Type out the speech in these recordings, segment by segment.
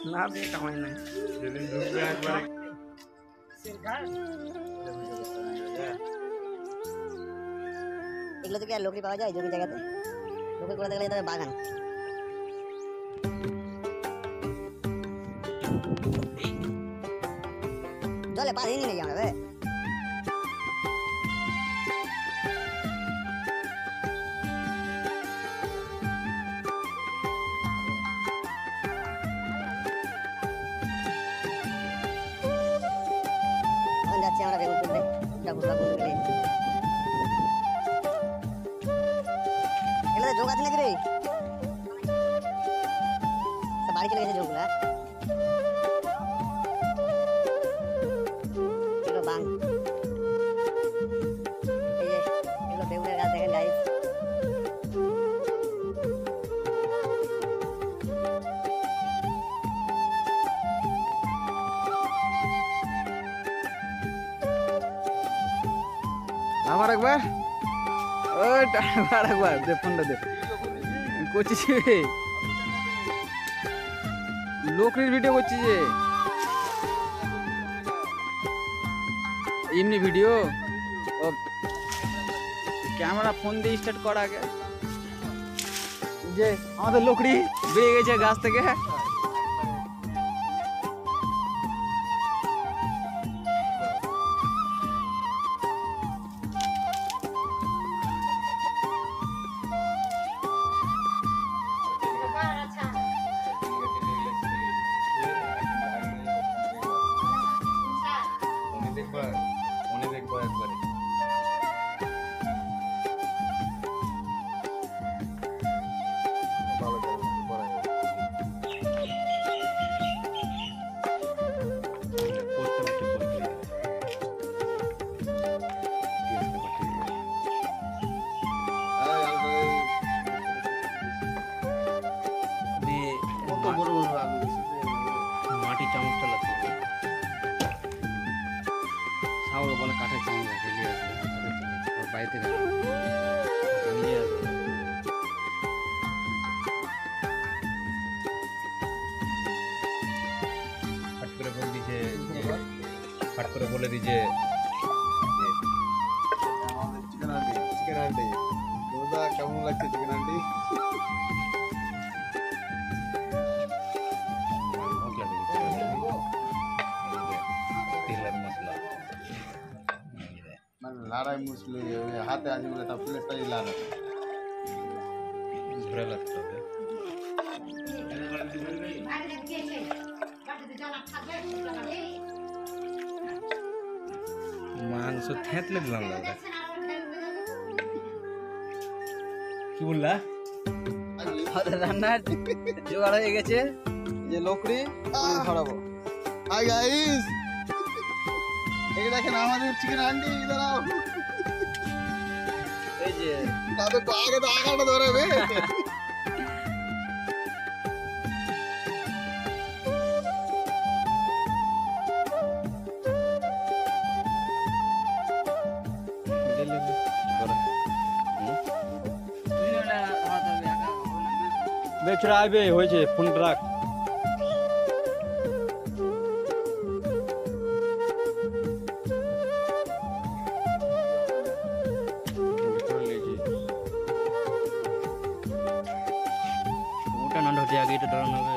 না বে কামাই নাই যেদিন ঢুকবে একবারে এগুলো থেকে আর লোকরি পাওয়া যায় জমি জায়গাতে লোকরি করে দেখলে তবে বাগান জলে পা দিনই নেই আমরা যাচ্ছি আমরা বেগুন তুলতে এগুলো যোগ আছে নাকি রে বাড়ি চলে গেছে যোগগুলা এগুলো বাং এই যে এগুলো বেগুনের গাছ দেখেন গাইস আমার একবার ওটা একবার দে ফোনটা দে করছিস লোকের ভিডিও করছিস যে এমনি ভিডিও ও ক্যামেরা ফোন দিয়ে স্টার্ট করা আগে যে আমাদের লোকড়ি বেরিয়ে গেছে গাছ থেকে মনে দেখবো একবারে ভালো মাটি চামচটা লাগছে সাউর বলে কাঠের চামচ আছে নিয়ে আসবে বাড়িতে নিয়ে আসবে ফাট করে বলে দিছে ফাট করে বলে দিছে চিকেন আন্টি দাদা কেমন লাগছে চিকেন আন্টি লাড়াই মুসলি হাতে আছে বলে তা প্লেটটাই লাড়াই ধরে লাগতে হবে মাংস থেঁতলে দিলাম দাদা কি বললা রান্নার জোগাড় হয়ে গেছে যে লোকড়ি ধরাবো হাই গাইস এই দেখেন আমাদের চিকেন আন্টি দাঁড়াও এই যে তাদের তো আগে তো আগাটা ধরাবে বেচরা আইবে হয়েছে ফোন রাখ ওটা না ঢোটে আগে এটা ধরানো হবে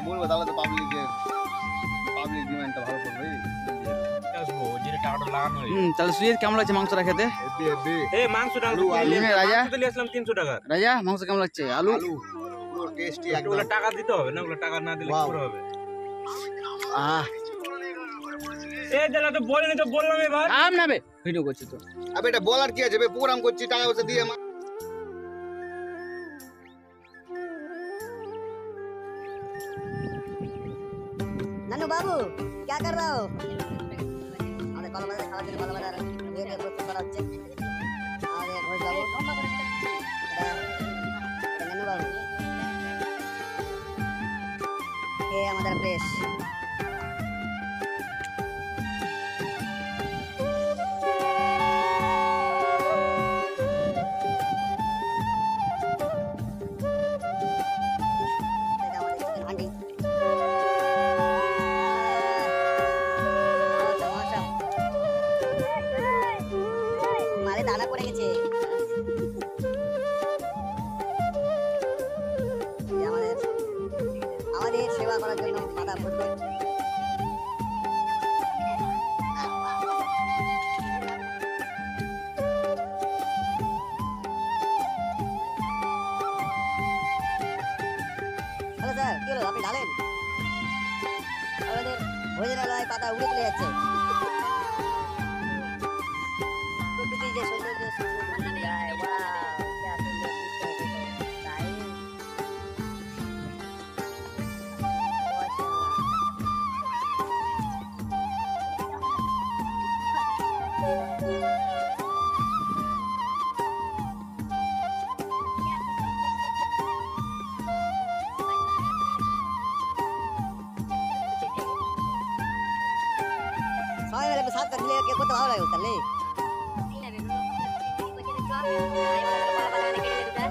বলবো তাহলে তো পাবলিক ডিমান্ডটা ভালো করবে। তাহলে সুজিত কেমন লাগছে মাংসটা খেতে? রাজা রাজা মাংস কেমন লাগছে? আলু পুরো টেস্টি একদম। টাকা দিতে হবে না, ওগুলো টাকা না দিলে কি করে হবে? বললাম এবার আম না বে, ভিডিও করছি তো। আবে এটা বলার কি আছে বে, প্রোগ্রাম করছি টাকা পয়সা দিয়ে। नानू बाबू क्या कर रहा हो? আমাদের কলকাতা খাওয়ার জন্য কলকাতার বিয়েতে প্রস্তুত করা হচ্ছে। আমাদের ঘোষ বাবু নানু বাবু কে আমাদের প্রেস দানা পড়ে গেছে। আমাদের সেবা করার জন্য মাথা ফুটবে। হ্যালো স্যার, কি হলো আপনি ঢালেন? আমাদের ভোজনালয় পাতা উড়ে চলে যাচ্ছে। প্রকৃতির যে সৌন্দর্য যায়, ওয়াও क्या सुंदर सबाई मिले साथ कर लिए को तो भाव লাগে তাহলে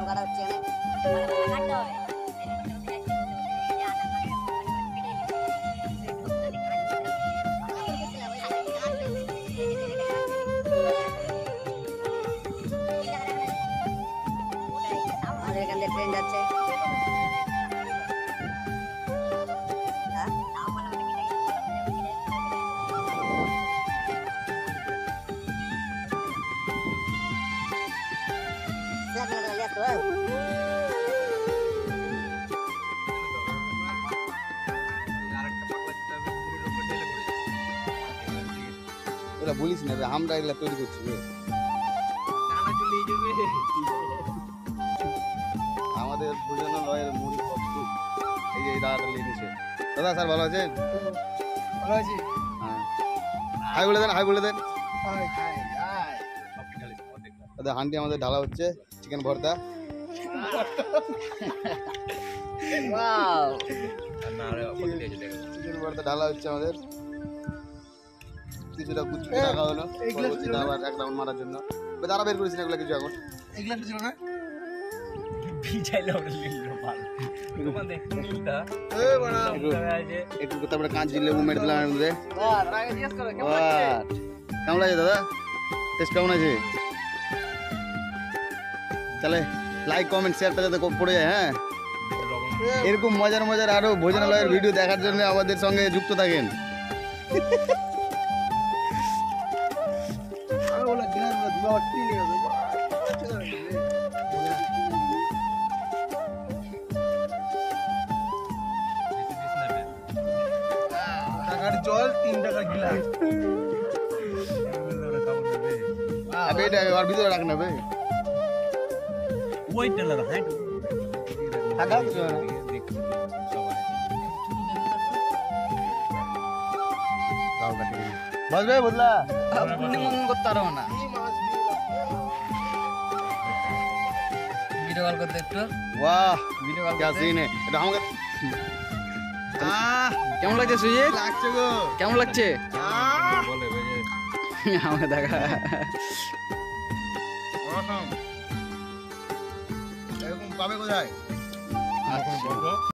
গাড়া হচ্ছে না আমাদের এখান থেকে ট্রেন যাচ্ছে। ওরা বলিস না বে, আমরা এগুলা তৈরি করছি বে। আমাদের ভোজনালয়ের মুড়ি কষ্ট। এই যে এই দাদাটা লিখেছে। দাদা স্যার ভালো আছেন? ভালো আছি। হ্যাঁ, হাই বলে দেন, হাই বলে দেন। High high high. দাদা হান্ডি আমাদের ঢালা হচ্ছে চিকেন ভর্তা। ওয়াও চিকেন ভর্তা ঢালা হচ্ছে আমাদের। কিছুটা কুচকুচে রাখা হলো পরবর্তীতে আবার এক রাউন্ড মারার জন্য। দাঁড়া বের করেছি না এগুলো কিছু এখন। এগুলা ছিল না? একটু তারপরে কাঁচি লেবু মেরে দিলাম এর মধ্যে। কেমন লাগছে দাদা? টেস্ট কেমন আছে? তাহলে লাইক কমেন্ট শেয়ারটা যাতে পড়ে যায়। হ্যাঁ, এরকম মজার মজার আরো ভোজনালয়ের ভিডিও দেখার জন্য আমাদের সঙ্গে যুক্ত থাকেন। টাকার জল 3 টাকা গিলাস। আবে এটা আর ভিতরে রাখ না বে। টাকা বস বে বদলা আপনি মন করতে পারো না। ভিডিও কল করতে একটু। वाह ভিডিও কল क्या सीन है এটা আমাকে কেমন লাগছে সুজিত? লাগছে গো। কেমন লাগছে? আমাকে দেখা এরকম পাবে কোথায়? আচ্ছা।